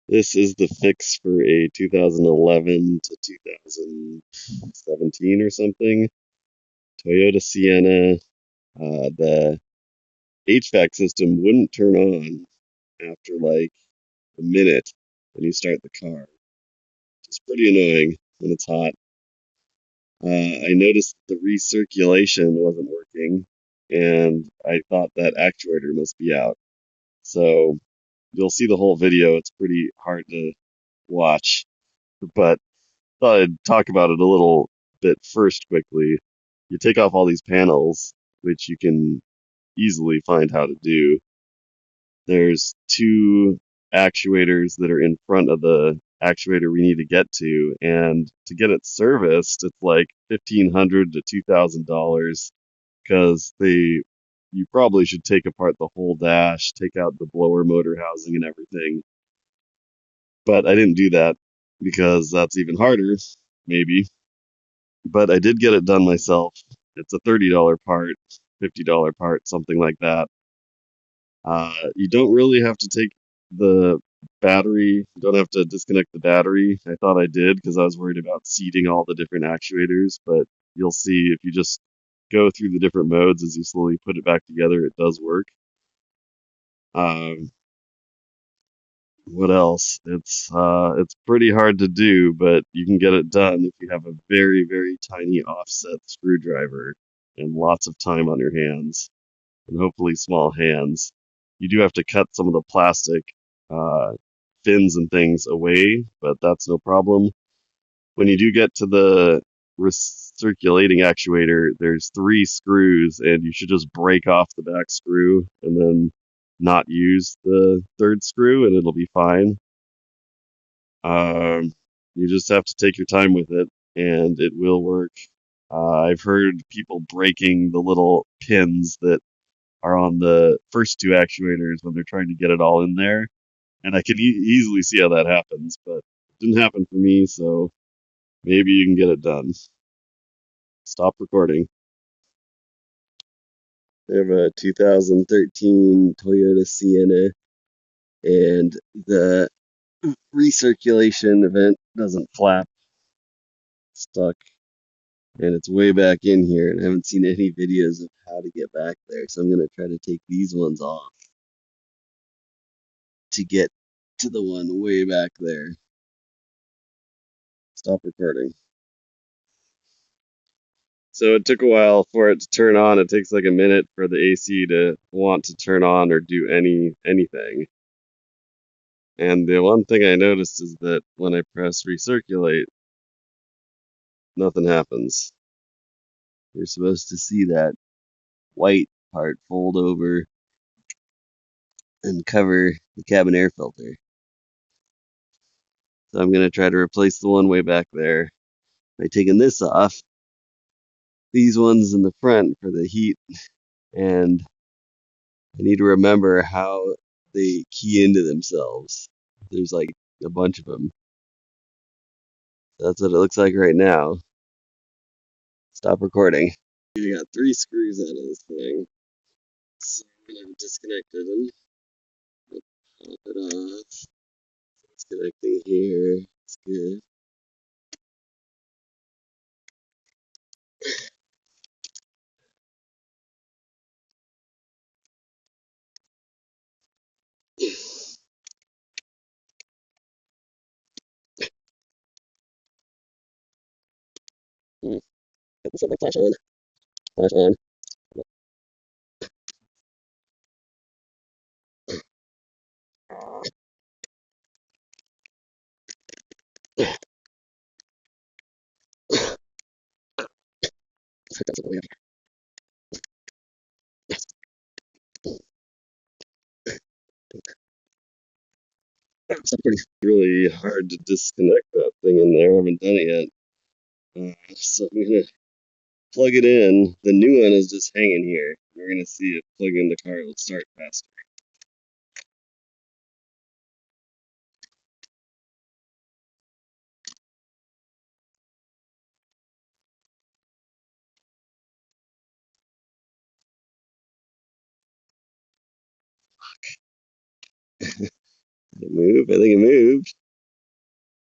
This is the fix for a 2011 to 2017 or something Toyota Sienna. The HVAC system wouldn't turn on after like a minute when you start the car. It's pretty annoying when it's hot. I noticed the recirculation wasn't working, and I thought that actuator must be out. So you'll see the whole video. It's pretty hard to watch, but thought I'd talk about it a little bit first quickly. You take off all these panels, which you can easily find how to do. There's two actuators that are in front of the actuator we need to get to, and to get it serviced, it's like $1,500 to $2,000 because you probably should take apart the whole dash, take out the blower motor housing and everything. But I didn't do that because that's even harder, maybe. But I did get it done myself. It's a $30 part, $50 part, something like that. You don't really have to take the battery, you don't have to disconnect the battery. I thought I did because I was worried about seating all the different actuators, but you'll see if you just go through the different modes as you slowly put it back together, it does work. Um, what else? It's pretty hard to do, but you can get it done if you have a very, very tiny offset screwdriver and lots of time on your hands, and hopefully small hands. You do have to cut some of the plastic uh, fins and things away, but that's no problem. When you do get to the recirculating actuator, there's three screws, and you should just break off the back screw and then not use the third screw, and it'll be fine. Um, you just have to take your time with it, and it will work. I've heard people breaking the little pins that are on the first two actuators when they're trying to get it all in there, and I can easily see how that happens, but it didn't happen for me, so maybe you can get it done. Stop recording. I have a 2013 Toyota Sienna, and the recirculation vent doesn't flap, stuck, and it's way back in here, and I haven't seen any videos of how to get back there, so I'm going to try to take these ones off to get to the one way back there. Stop recording. So it took a while for it to turn on. It takes like a minute for the AC to want to turn on or do anything. And the one thing I noticed is that when I press recirculate, nothing happens. You're supposed to see that white part fold over and cover the cabin air filter. So I'm going to try to replace the one way back there by taking this off, these ones in the front for the heat, and I need to remember how they key into themselves. There's like a bunch of them. That's what it looks like right now. Stop recording. You got three screws out of this thing. So I'm gonna disconnect them. Pop it off. It's connecting here. It's good. Got the silver flash on. Flash on. Let's hook up something up. Yes. Stop recording. Really hard to disconnect that thing in there. I haven't done it yet. So I'm gonna plug it in. The new one is just hanging here. We're gonna see if plugging in the car will start faster. Did it move? I think it moved.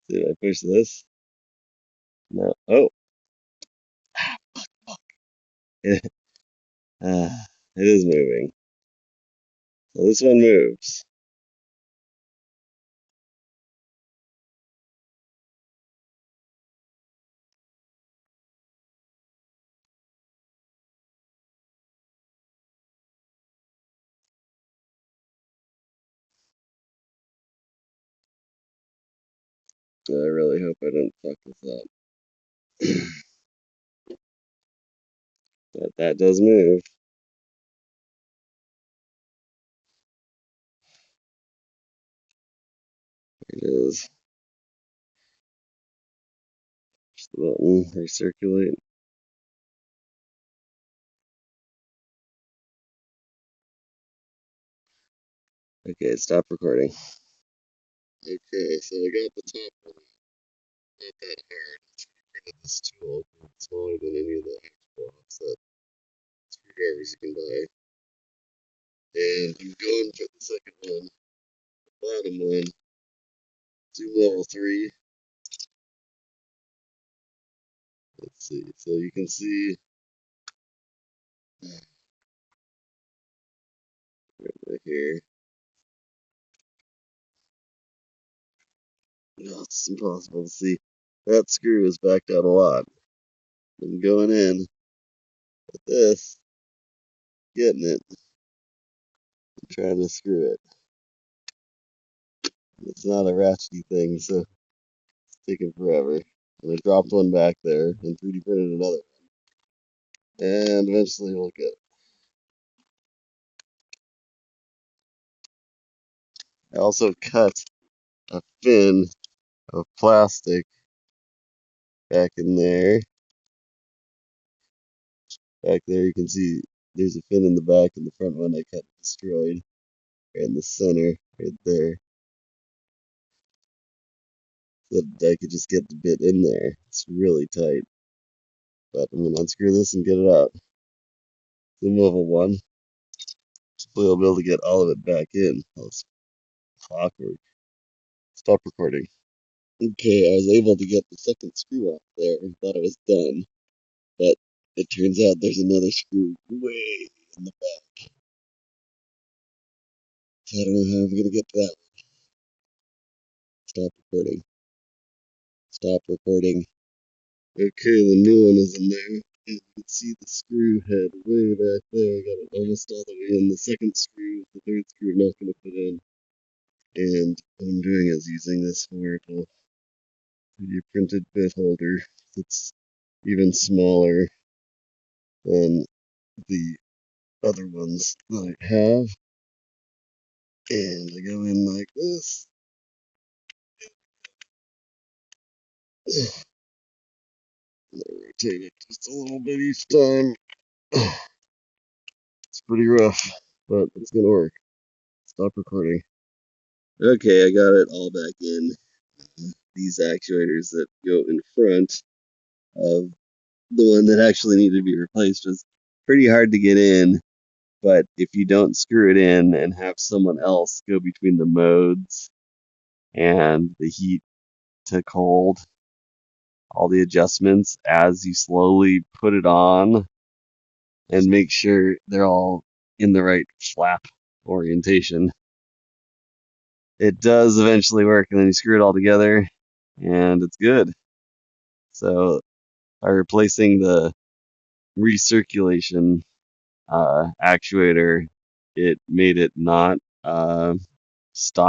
Did I push this? No. Oh, it, uh, it is moving. So this one moves. I really hope I didn't fuck this up. But that does move. It is. Push the button, recirculate. Okay, stop recording. Okay, so I got the top one. Not that hard. Rid of this tool. It's smaller than any of the actual offset screwdrivers you can buy. And I'm going for the second one, the bottom one. Zoom level 3. Let's see. So you can see right here. No, it's impossible to see. That screw is backed out a lot. I'm going in with this, getting it, and trying to screw it. It's not a ratchety thing, so it's taking forever. And I dropped one back there and 3D printed another. And eventually we'll get it. I also cut a fin of plastic back in there. Back there you can see there's a fin in the back, and the front one I cut destroyed. Right in the center, right there. So that I could just get the bit in there. It's really tight. But I'm gonna unscrew this and get it out. Zoom level 1. Hopefully I'll be able to get all of it back in. Oh, it's clockwork. Stop recording. Okay, I was able to get the second screw off there. I thought I was done. But it turns out there's another screw way in the back. So I don't know how I'm gonna get to that one. Stop recording. Stop recording. Okay, the new one is in there. And you can see the screw head way back there. I got it almost all the way in. The second screw, the third screw, I'm not going to put in. And what I'm doing is using this wearable 3D printed bit holder that's even smaller than the other ones that I have. And I go in like this. And I rotate it just a little bit each time. It's pretty rough, but it's going to work. Stop recording. Okay, I got it all back in. These actuators that go in front of the one that actually needed to be replaced was pretty hard to get in, but if you don't screw it in and have someone else go between the modes and the heat to cold, all the adjustments as you slowly put it on and make sure they're all in the right flap orientation, it does eventually work, and then you screw it all together and it's good. So by replacing the recirculation actuator, it made it not stop